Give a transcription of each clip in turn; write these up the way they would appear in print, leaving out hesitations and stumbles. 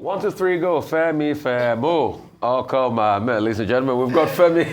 1, 2, 3, go. Femi, Femo. Oh, come on, ladies and gentlemen. We've got Femi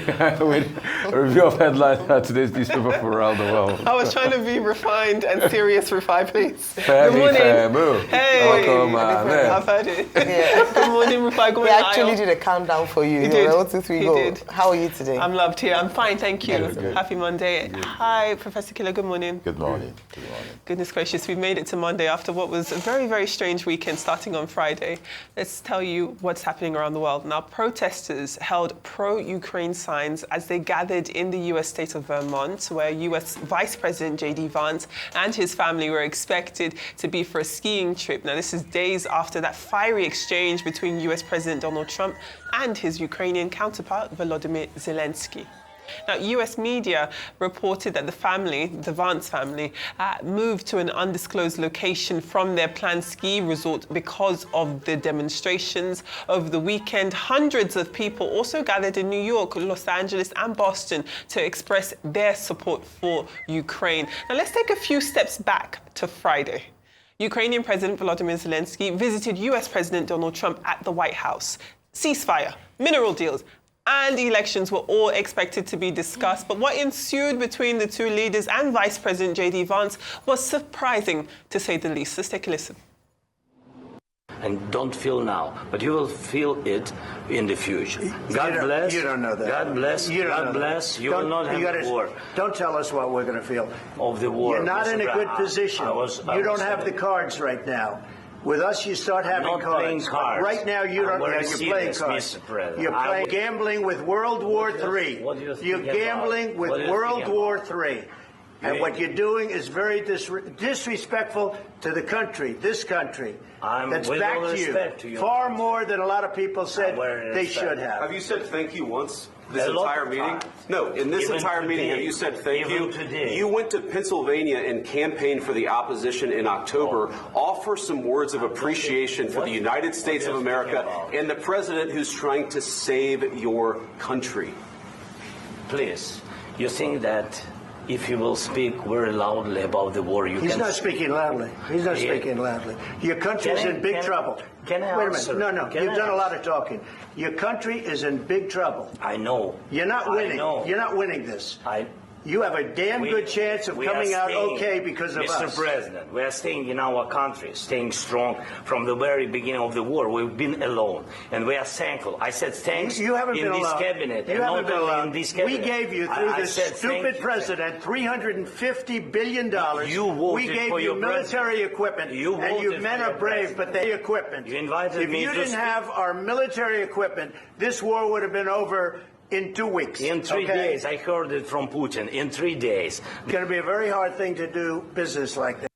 with a review of headlines today's newspaper from around the world. I was trying to be refined and serious, Rufai, please. Femi, Good morning. Femo. Hey. Oh, come on, I've heard it. Yeah. Good morning, Rufai. He actually did a countdown for you. He did. 1, 2, 3, go. Did. How are you today? I'm loved here. I'm fine, thank you. Good. Happy Monday. Good. Hi, Professor Killer. Good morning. Good morning. Good morning. Goodness gracious, we've made it to Monday after what was a very, very strange weekend starting on Friday. Let's tell you what's happening around the world. Now, protesters held pro-Ukraine signs as they gathered in the US state of Vermont, where US Vice President J.D. Vance and his family were expected to be for a skiing trip. Now, this is days after that fiery exchange between US President Donald Trump and his Ukrainian counterpart, Volodymyr Zelenskyy. Now, US media reported that the Vance family, moved to an undisclosed location from their planned ski resort because of the demonstrations. Over the weekend, hundreds of people also gathered in New York, Los Angeles, and Boston to express their support for Ukraine. Now, let's take a few steps back to Friday. Ukrainian President Volodymyr Zelenskyy visited US President Donald Trump at the White House. Ceasefire, mineral deals, and elections were all expected to be discussed. But what ensued between the two leaders and Vice President J.D. Vance was surprising, to say the least. Let's take a listen. And don't feel now, but you will feel it in the future. God bless. You don't know that. God bless. God bless. You will not have war. Don't tell us what we're going to feel. Of the war. You're not in a good position. You don't have the cards right now. With us, you start having not cards. playing cards. Right now, you don't. You're playing cards. You're playing gambling with World War III. You're gambling with World War III. And what you're doing is very disrespectful to the country, this country. That's back to you. Far more than a lot of people said they should have. Have you said thank you once? This entire meeting? No, in this entire meeting, have you said thank you? You went to Pennsylvania and campaigned for the opposition in October. Offer some words of appreciation for the United States of America and the president who's trying to save your country. Please, you think that if you will speak very loudly about the war, He's not speaking loudly. He's not speaking loudly. Your country's in big trouble. Can I Wait a answer? minute. No. You've done a lot of talking. Your country is in big trouble. I know. You're not winning. You're not winning this. You have a damn good chance of coming out okay because of us. Mr. President, we are staying in our country, staying strong from the very beginning of the war. We've been alone, and we are thankful. I said thanks you haven't in been this alone. cabinet. You haven't been alone. In this cabinet. We gave you, through this stupid president, $350 billion. We gave you military equipment, and you men are brave, but they equipment. You invited if me you didn't have our military equipment, this war would have been over in 2 weeks. In 3 days. I heard it from Putin. In 3 days. It's going to be a very hard thing to do business like that.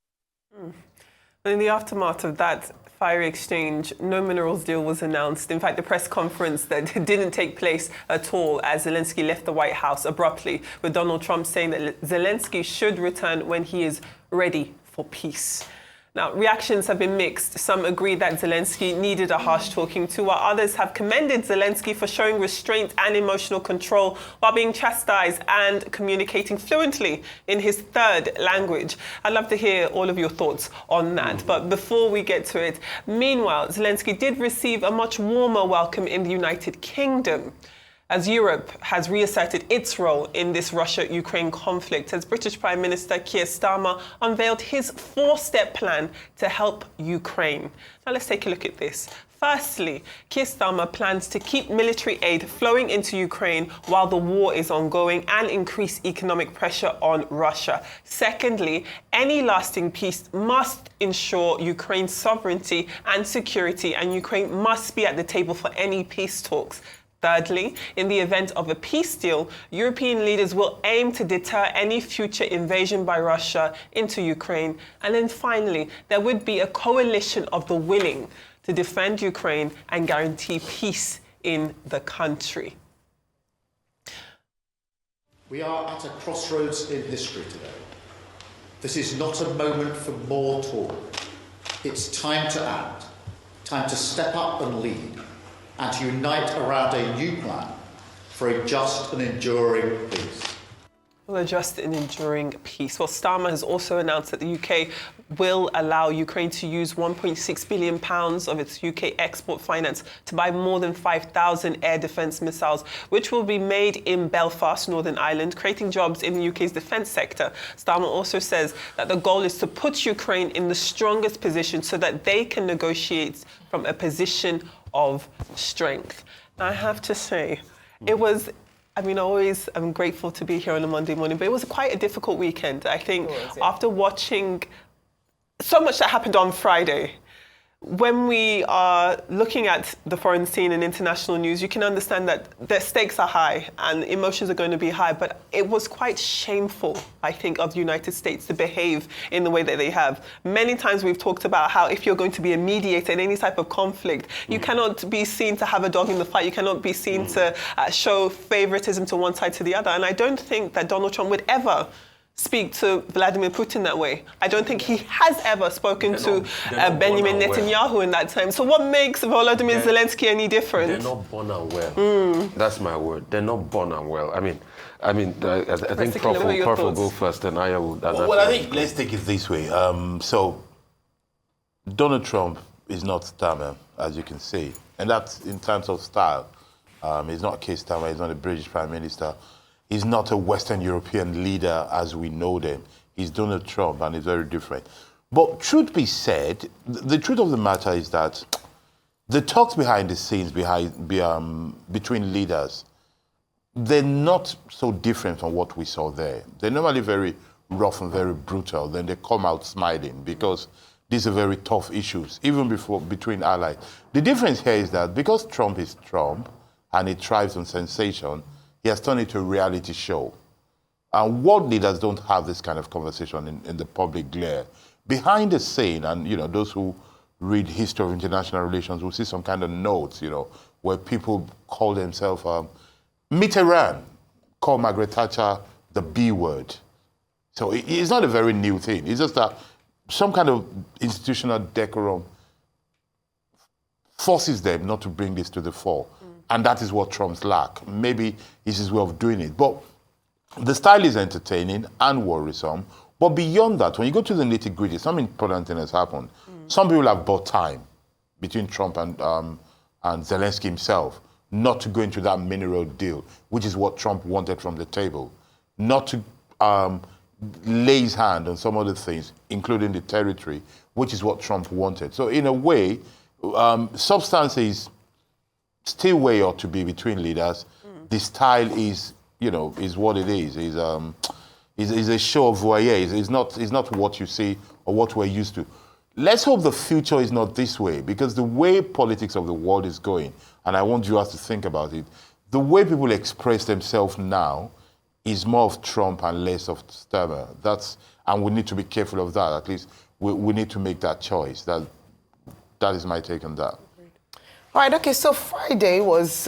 In the aftermath of that fiery exchange, no minerals deal was announced. In fact, the press conference that didn't take place at all as Zelenskyy left the White House abruptly, with Donald Trump saying that Zelenskyy should return when he is ready for peace. Now, reactions have been mixed. Some agree that Zelenskyy needed a harsh talking to, while others have commended Zelenskyy for showing restraint and emotional control while being chastised and communicating fluently in his third language. I'd love to hear all of your thoughts on that. But before we get to it, meanwhile, Zelenskyy did receive a much warmer welcome in the United Kingdom, as Europe has reasserted its role in this Russia-Ukraine conflict, as British Prime Minister Keir Starmer unveiled his 4-step plan to help Ukraine. Now let's take a look at this. Firstly, Keir Starmer plans to keep military aid flowing into Ukraine while the war is ongoing and increase economic pressure on Russia. Secondly, any lasting peace must ensure Ukraine's sovereignty and security, and Ukraine must be at the table for any peace talks. Thirdly, in the event of a peace deal, European leaders will aim to deter any future invasion by Russia into Ukraine. And then finally, there would be a coalition of the willing to defend Ukraine and guarantee peace in the country. We are at a crossroads in history today. This is not a moment for more talk. It's time to act, time to step up and lead, and to unite around a new plan for a just and enduring peace. Well, just an enduring peace. Well, Starmer has also announced that the UK will allow Ukraine to use £1.6 billion of its UK export finance to buy more than 5,000 air defence missiles, which will be made in Belfast, Northern Ireland, creating jobs in the UK's defence sector. Starmer also says that the goal is to put Ukraine in the strongest position so that they can negotiate from a position of strength. I have to say, it was... I'm grateful to be here on a Monday morning, but it was quite a difficult weekend. I think after watching so much that happened on Friday, when we are looking at the foreign scene and international news, you can understand that the stakes are high and emotions are going to be high, but it was quite shameful, I think, of the United States to behave in the way that they have. Many times we've talked about how if you're going to be a mediator in any type of conflict, you cannot be seen to have a dog in the fight, you cannot be seen to show favoritism to one side to the other. And I don't think that Donald Trump would ever speak to Vladimir Putin that way. I don't think he has ever spoken to Benjamin Netanyahu in that time. So what makes Volodymyr Zelensky any different? They're not born unwell. That's my word. They're not born unwell. I think Prof will go first, and I will. Well, I think let's take it this way. So Donald Trump is not Starmer, as you can see, and that's in terms of style. He's not Keir Starmer. He's not a British Prime Minister. He's not a Western European leader as we know them. He's Donald Trump, and he's very different. But truth be said, the truth of the matter is that the talks behind the scenes between leaders, they're not so different from what we saw there. They're normally very rough and very brutal. Then they come out smiling because these are very tough issues, even between allies. The difference here is that because Trump is Trump and he thrives on sensation, he has turned it into a reality show. And world leaders don't have this kind of conversation in the public glare. Behind the scene, and those who read history of international relations will see some kind of notes, where people call themselves, Mitterrand called Margaret Thatcher the B word. So it's not a very new thing. It's just that some kind of institutional decorum forces them not to bring this to the fore. And that is what Trump's lack. Maybe it's his way of doing it. But the style is entertaining and worrisome. But beyond that, when you go to the nitty-gritty, some important thing has happened. Some people have bought time between Trump and Zelensky himself not to go into that mineral deal, which is what Trump wanted from the table. Not to lay his hand on some other things, including the territory, which is what Trump wanted. So in a way, substance is still where you ought to be between leaders. The style is, is what it is. Is a show of voyeur. It's not what you see or what we're used to. Let's hope the future is not this way, because the way politics of the world is going, and I want you guys to think about it, the way people express themselves now is more of Trump and less of Starmer. And we need to be careful of that. At least we need to make that choice. That is my take on that. All right, okay, so Friday was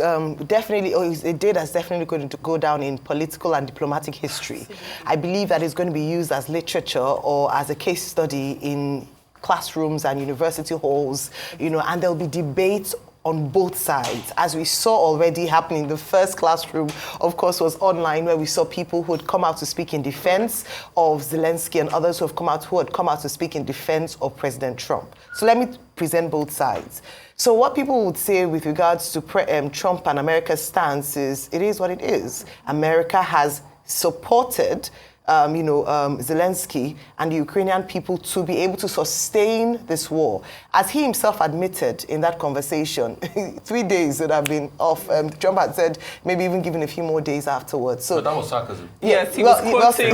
definitely going to go down in political and diplomatic history. I believe that it's going to be used as literature or as a case study in classrooms and university halls, and there'll be debates on both sides, as we saw already happening. The first classroom, of course, was online, where we saw people who had come out to speak in defense of Zelensky and others who had come out to speak in defense of President Trump. So let me present both sides. So what people would say with regards to Trump and America's stance is, it is what it is. America has supported Zelensky and the Ukrainian people to be able to sustain this war. As he himself admitted in that conversation, 3 days would have been off. Trump had said maybe even given a few more days afterwards. So but that was sarcasm. Yes, he was quoting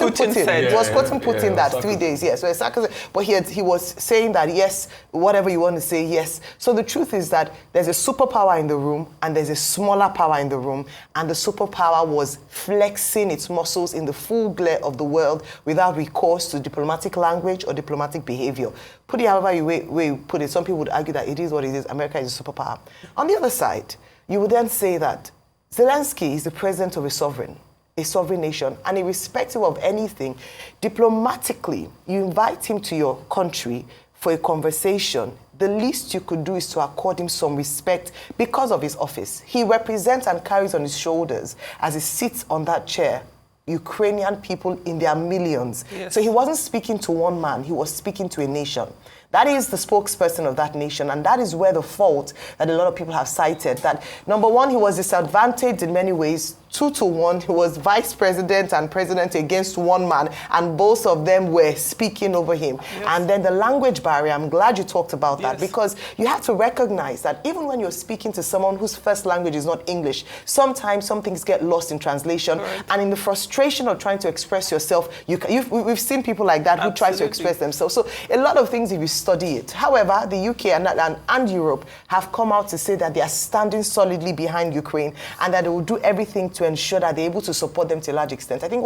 Putin. He was quoting Putin that 3 days, yes. So it's sarcasm. But he was saying that, yes, whatever you want to say, yes. So the truth is that there's a superpower in the room and there's a smaller power in the room. And the superpower was flexing its muscles in the full glare of the world without recourse to diplomatic language or diplomatic behavior. Put it however way you put it, some people would argue that it is what it is. America is a superpower. On the other side, you would then say that Zelensky is the president of a sovereign nation, and irrespective of anything, diplomatically, you invite him to your country for a conversation. The least you could do is to accord him some respect because of his office. He represents and carries on his shoulders, as he sits on that chair, Ukrainian people in their millions. Yes. So he wasn't speaking to one man, he was speaking to a nation. That is the spokesperson of that nation, and that is where the fault that a lot of people have cited, that number one, he was disadvantaged in many ways. 2-1, he was vice president and president against one man, and both of them were speaking over him. Yes. And then the language barrier, I'm glad you talked about that, Yes. because you have to recognize that even when you're speaking to someone whose first language is not English, sometimes some things get lost in translation. Correct. And in the frustration of trying to express yourself, we've seen people like that who try to Absolutely. express themselves. So a lot of things, if you study it. However, the UK and Europe have come out to say that they are standing solidly behind Ukraine and that they will do everything to ensure that they're able to support them to a large extent. I think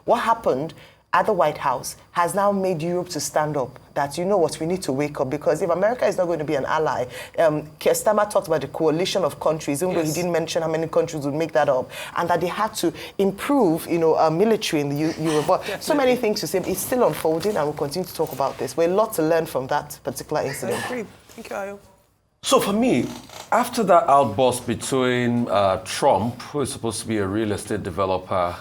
what happened at the White House has now made Europe to stand up, that, you know what, we need to wake up, because if America is not going to be an ally, Keir Starmer talked about the coalition of countries, even though he didn't mention how many countries would make that up, and that they had to improve, military in the Europe. But so many things to say. It's still unfolding, and we'll continue to talk about this. We're a lot to learn from that particular incident. I agree. Thank you, Ayo. So for me, after that outburst between Trump, who is supposed to be a real estate developer,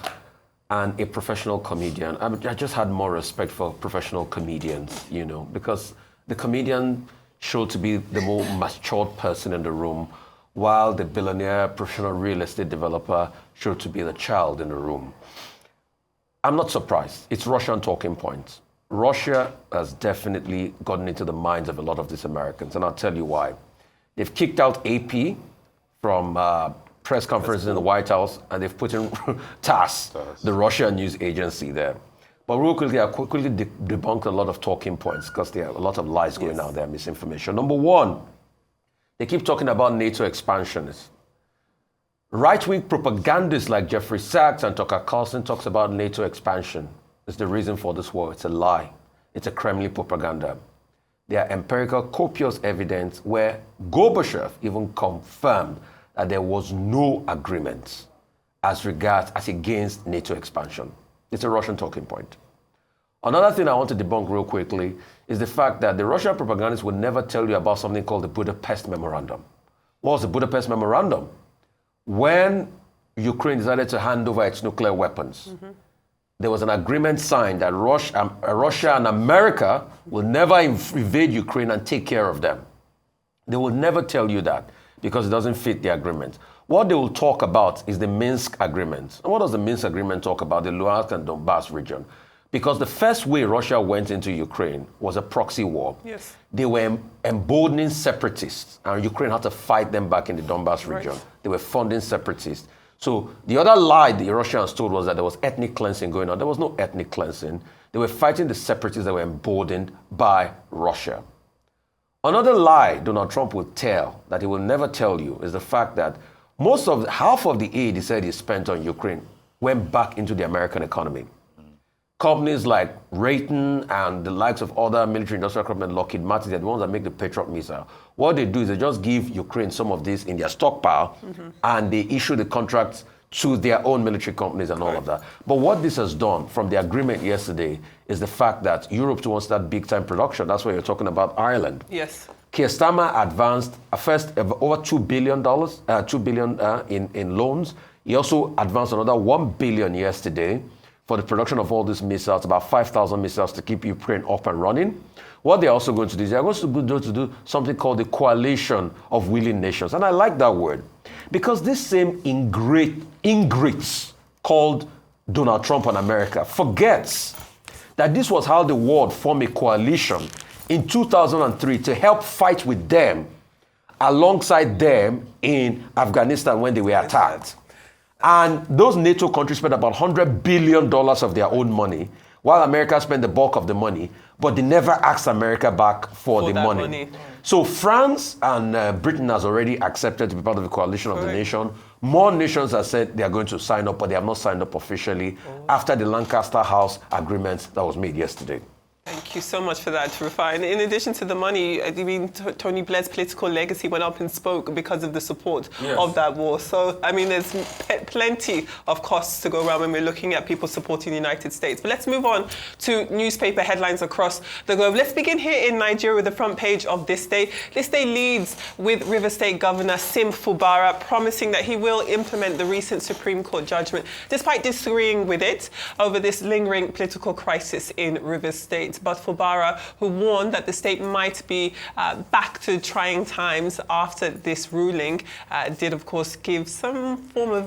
and a professional comedian, I just had more respect for professional comedians, because the comedian showed to be the more matured person in the room, while the billionaire professional real estate developer showed to be the child in the room. I'm not surprised. It's Russian talking points. Russia has definitely gotten into the minds of a lot of these Americans, and I'll tell you why. They've kicked out AP from press conferences in the White House, and they've put in TASS, the Russian news agency there. But real quickly, I quickly debunked a lot of talking points, because there are a lot of lies going out there, misinformation. Number one, they keep talking about NATO expansions. Right-wing propagandists like Jeffrey Sachs and Tucker Carlson talks about NATO expansion. It's the reason for this war. It's a lie. It's a Kremlin propaganda. There are empirical, copious evidence where Gorbachev even confirmed that there was no agreement as against NATO expansion. It's a Russian talking point. Another thing I want to debunk real quickly is the fact that the Russian propagandists will never tell you about something called the Budapest Memorandum. What was the Budapest Memorandum? When Ukraine decided to hand over its nuclear weapons, there was an agreement signed that Russia and America will never invade Ukraine and take care of them. They will never tell you that, because it doesn't fit the agreement. What they will talk about is the Minsk Agreement. And what does the Minsk Agreement talk about? The Luhansk and Donbass region. Because the first way Russia went into Ukraine was a proxy war. Yes. They were emboldening separatists, and Ukraine had to fight them back in the Donbass region. They were funding separatists. So the other lie the Russians told was that there was ethnic cleansing going on. There was no ethnic cleansing. They were fighting the separatists that were emboldened by Russia. Another lie Donald Trump will tell, that he will never tell you, is the fact that half of the aid he said he spent on Ukraine went back into the American economy. Companies like Raytheon and the likes of other military industrial companies, Lockheed Martin, they're the ones that make the Patriot missile. What they do is they just give Ukraine some of this in their stockpile, and they issue the contracts to their own military companies and all of that. But what this has done from the agreement yesterday is the fact that Europe wants that big-time production. That's why you're talking about Ireland. Yes. Keir Starmer advanced over $2 billion in loans. He also advanced another $1 billion yesterday for the production of all these missiles, about 5,000 missiles to keep Ukraine up and running. What they're also going to do is they're going to do something called the coalition of willing nations. And I like that word, because this same ingrates called Donald Trump and America forgets that this was how the world formed a coalition in 2003 to help fight with them alongside them in Afghanistan when they were attacked. And those NATO countries spent about $100 billion of their own money, while America spent the bulk of the money, but they never asked America back for the money. So France and Britain has already accepted to be part of the coalition of the nation. More nations have said they are going to sign up, but they have not signed up officially after the Lancaster House agreement that was made yesterday. Thank you. Thank you so much for that, Rufai. And in addition to the money, I mean, Tony Blair's political legacy went up in smoke because of the support of that war. So, I mean, there's plenty of costs to go around when we're looking at people supporting the United States. But let's move on to newspaper headlines across the globe. Let's begin here in Nigeria with the front page of This Day. This Day leads with River State Governor Sim Fubara promising that he will implement the recent Supreme Court judgment, despite disagreeing with it over this lingering political crisis in River State. But Fubara, who warned that the state might be back to trying times after this ruling, did, of course, give some form of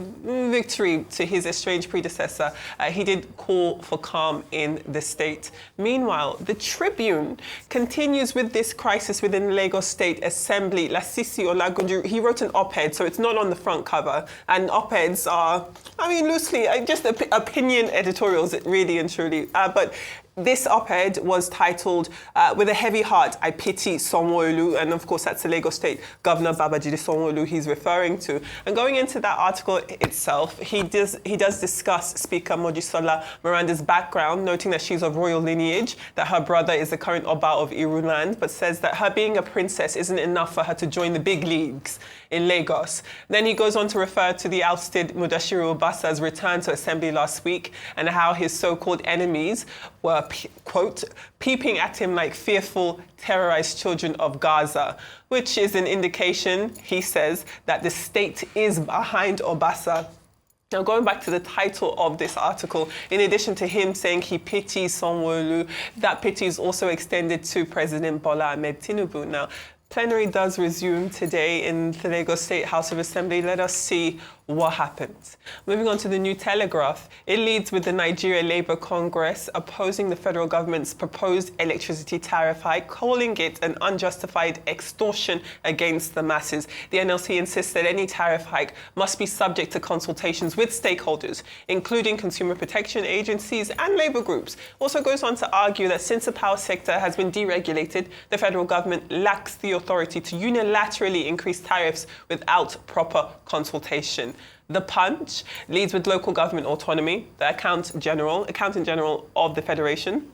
victory to his estranged predecessor. He did call for calm in the state. Meanwhile, the Tribune continues with this crisis within the Lagos State Assembly. Lasisi Olagunju, he wrote an op-ed, so it's not on the front cover. And op-eds are, I mean, loosely, just opinion editorials, really and truly. But this op-ed was titled, With a Heavy Heart, I Pity Sanwo-Olu. And of course, that's the Lagos State Governor Babajide Sanwo-Olu he's referring to. And going into that article itself, he does discuss Speaker Mojisola Miranda's background, noting that she's of royal lineage, that her brother is the current Oba of Iruland, but says that her being a princess isn't enough for her to join the big leagues in Lagos. Then he goes on to refer to the ousted Mudashiru Obasa's return to Assembly last week and how his so-called enemies were, quote, peeping at him like fearful, terrorized children of Gaza, which is an indication, he says, that the state is behind Obasa. Now, going back to the title of this article, in addition to him saying he pities Sanwo-Olu, that pity is also extended to President Bola Ahmed Tinubu. Now, plenary does resume today in the Lagos State House of Assembly. Let us see what happens. Moving on to the New Telegraph, it leads with the Nigeria Labour Congress opposing the federal government's proposed electricity tariff hike, calling it an unjustified extortion against the masses. The NLC insists that any tariff hike must be subject to consultations with stakeholders, including consumer protection agencies and labour groups. Also goes on to argue that since the power sector has been deregulated, the federal government lacks the authority to unilaterally increase tariffs without proper consultation. The Punch leads with local government autonomy. The Accountant General of the Federation,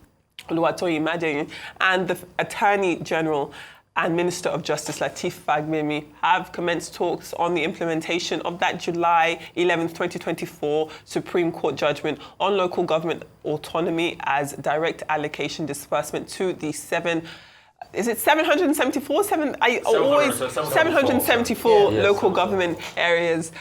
Oluwatoyin Madeyin, and the Attorney General and Minister of Justice Lateef Fagbemi have commenced talks on the implementation of that July 11th, 2024 Supreme Court judgment on local government autonomy as direct allocation disbursement to the 774 local government areas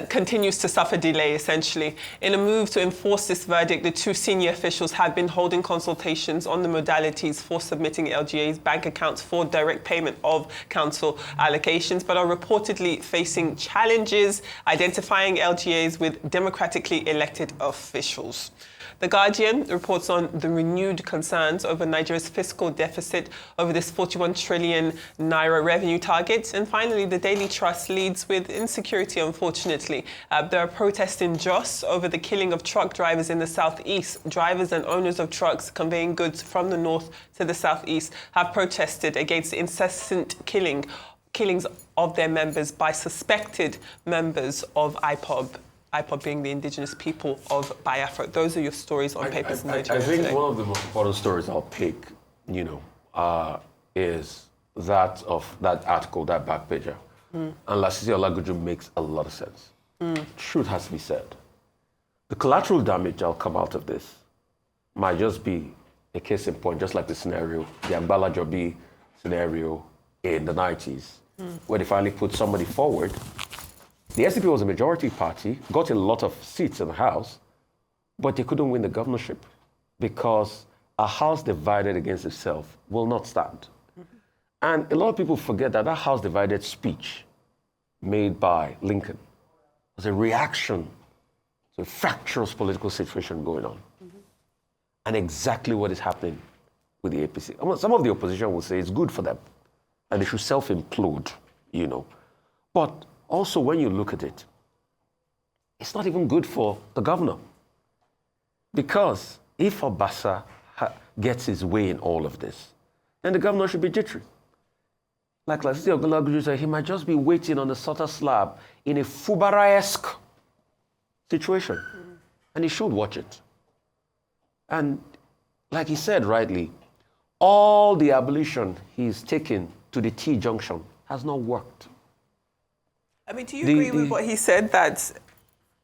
continues to suffer delay, essentially. In a move to enforce this verdict, the two senior officials have been holding consultations on the modalities for submitting LGA's bank accounts for direct payment of council allocations, but are reportedly facing challenges identifying LGAs with democratically elected officials. The Guardian reports on the renewed concerns over Nigeria's fiscal deficit over this 41 trillion naira revenue target. And finally, the Daily Trust leads with insecurity, unfortunately. There are protests in Jos over the killing of truck drivers in the southeast. Drivers and owners of trucks conveying goods from the north to the southeast have protested against the incessant killings of their members by suspected members of IPOB being the indigenous people of Biafra. Those are your stories on papers in Nigeria I think today. one of the most important stories I'll pick, is that of that article, that back pager. And Lasisi Olagunju makes a lot of sense. Truth has to be said. The collateral damage that'll come out of this might just be a case in point, just like the scenario, the Agbala Jobi scenario in the 90s, where they finally put somebody forward. The SDP was a majority party, got a lot of seats in the House, but they couldn't win the governorship because a House divided against itself will not stand. And a lot of people forget that House divided speech made by Lincoln was a reaction to a fractious political situation going on. And exactly what is happening with the APC. Some of the opposition will say it's good for them and they should self-implode, But also, when you look at it, it's not even good for the governor. Because if Obasa gets his way in all of this, then the governor should be jittery. Like Lasisi Olagunju said, he might just be waiting on the Sota slab in a Fubara-esque situation. And he should watch it. And like he said rightly, all the abolition he's taken to the T-junction has not worked. I mean, do you agree with what he said, that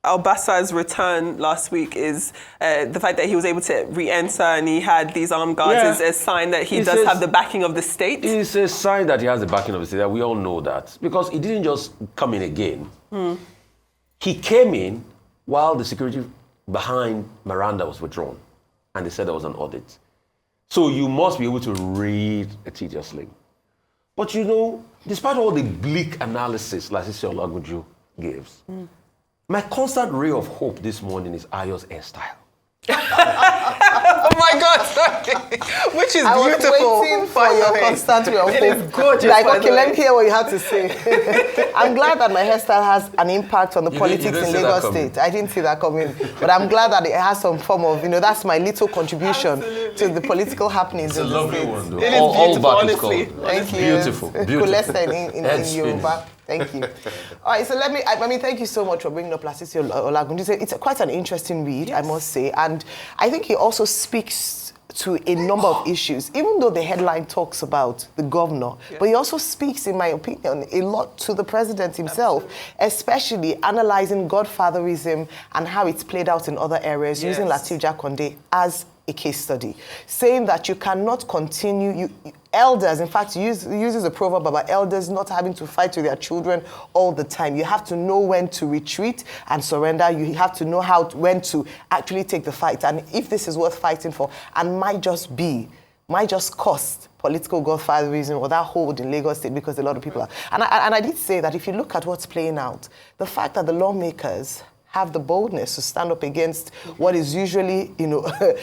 al-Bassa's return last week is the fact that he was able to re-enter and he had these armed guards is a sign that he does have the backing of the state? It's a sign that he has the backing of the state, that we all know that. Because he didn't just come in again. He came in while the security behind Miranda was withdrawn. And they said there was an audit. So you must be able to read a tedious link. But you know, despite all the bleak analysis Lasisi Olagunju gives, my constant ray of hope this morning is Ayo's hairstyle. Oh my God, sorry. Which is I beautiful. was waiting for your constant ray of hope. It is gorgeous. Like, okay, let me hear what you have to say. I'm glad that my hairstyle has an impact on the politics in Lagos State. I didn't see that coming. But I'm glad that it has some form of, that's my little contribution to the political happenings in the state. One, though. It is beautiful, honestly. Thank you. Beautiful. in Yoruba. Thank you. All right, so thank you so much for bringing up Lasisi Olagunju. It's quite an interesting read, I must say. And I think he also speaks to a number of issues, even though the headline talks about the governor, but he also speaks, in my opinion, a lot to the president himself, especially analyzing godfatherism and how it's played out in other areas, using Lateef Jakonde as a case study, saying that you cannot continue, elders, in fact, uses a proverb about elders not having to fight with their children all the time. You have to know when to retreat and surrender. You have to know when to actually take the fight. And if this is worth fighting for, and might just cost political godfatherism or that hold in Lagos State, because a lot of people are. And I did say that if you look at what's playing out, the fact that the lawmakers have the boldness to stand up against what is usually,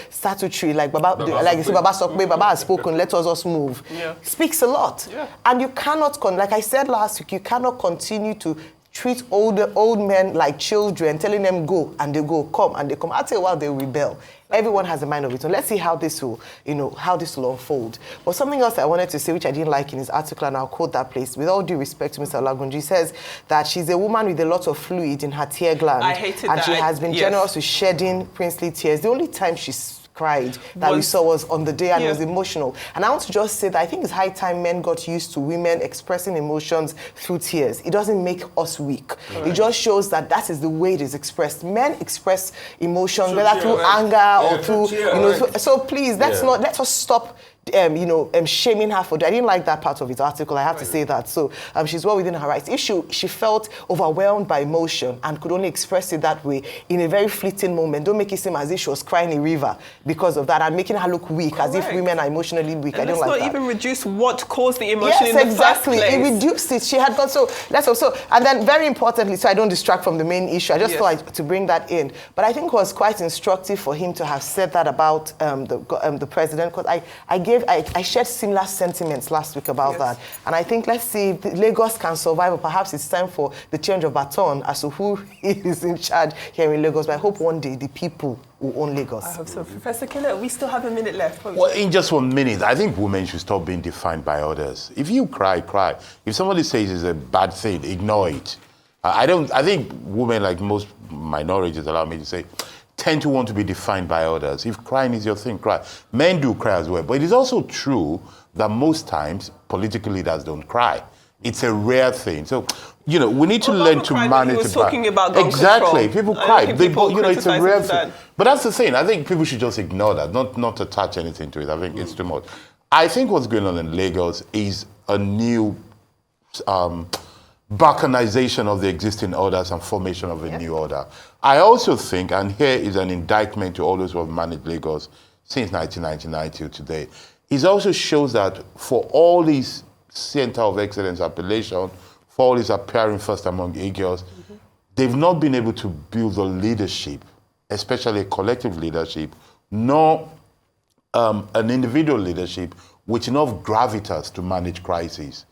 statutory, like Baba Sokbe, Baba has spoken, let us move, speaks a lot. And you cannot, like I said last week, you cannot continue to treat old men like children, telling them go and they go, come and they come. After a while, they rebel. Everyone has a mind of its own. Let's see how this will, unfold. But something else I wanted to say, which I didn't like in his article, and I'll quote that place. With all due respect to Mr. Olagunju, he says that she's a woman with a lot of fluid in her tear gland. I hated and that. she has been generous with shedding princely tears. The only time she's cried that we saw was on the day, and it was emotional. And I want to just say that I think it's high time men got used to women expressing emotions through tears. It doesn't make us weak. It just shows that is the way it is expressed. Men express emotions, whether through anger or through, so please, let us stop shaming her for that. I didn't like that part of his article, I have to say that. So she's well within her rights. If she felt overwhelmed by emotion and could only express it that way in a very fleeting moment, don't make it seem as if she was crying a river because of that and making her look weak, as if women are emotionally weak. And I don't like that. let's not even reduce what caused the emotion in the exactly. first place. It reduced it. She had gone and then very importantly, so I don't distract from the main issue, I just thought to bring that in. But I think it was quite instructive for him to have said that about the president, because I shared similar sentiments last week about that. And I think, let's see if Lagos can survive, or perhaps it's time for the change of baton as to who is in charge here in Lagos. But I hope one day the people will own Lagos. I hope so. Professor Killer, we still have a minute left. Well, in just 1 minute, I think women should stop being defined by others. If you cry, cry. If somebody says it's a bad thing, ignore it. I think women, like most minorities, allow me to say, tend to want to be defined by others. If crying is your thing, cry. Men do cry as well. But it is also true that most times political leaders don't cry. It's a rare thing. So, we need to learn to manage it. Talking about gun exactly. Control. People cry. It's a rare thing. But that's the thing. I think people should just ignore that, not attach anything to it. I think it's too much. I think what's going on in Lagos is a new balkanization of the existing orders and formation of a new order. I also think, and here is an indictment to all those who have managed Lagos since 1999 till today, it also shows that for all these center of excellence appellation, for all these appearing first among eagles, they've not been able to build the leadership, especially a collective leadership, nor an individual leadership with enough gravitas to manage crises.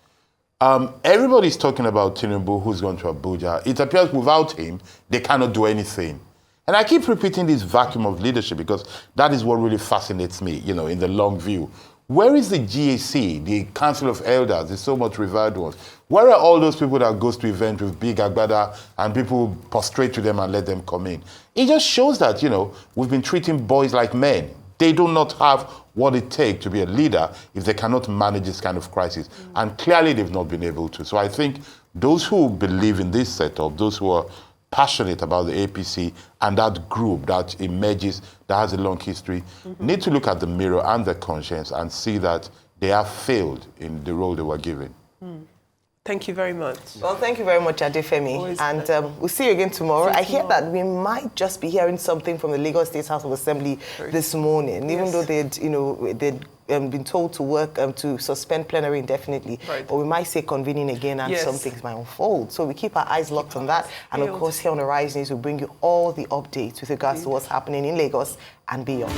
Everybody's talking about Tinubu, who's gone to Abuja. It appears without him, they cannot do anything. And I keep repeating this vacuum of leadership because that is what really fascinates me, in the long view. Where is the GAC, the Council of Elders, the so much revered ones? Where are all those people that goes to events with big agbada and people prostrate to them and let them come in? It just shows that, we've been treating boys like men. they do not have what it takes to be a leader if they cannot manage this kind of crisis. And clearly they've not been able to. So I think those who believe in this setup, those who are passionate about the APC and that group that emerges, that has a long history, need to look at the mirror and their conscience and see that they have failed in the role they were given. Thank you very much. Well, thank you very much, Adefemi. And we'll see you again tomorrow. I hear that we might just be hearing something from the Lagos State House of Assembly this morning, even though they'd been told to work to suspend plenary indefinitely. Right. But we might say convening again and some things might unfold. So we keep our eyes locked on that. And of course, here on the Rise News, we'll bring you all the updates with regards to what's happening in Lagos and beyond.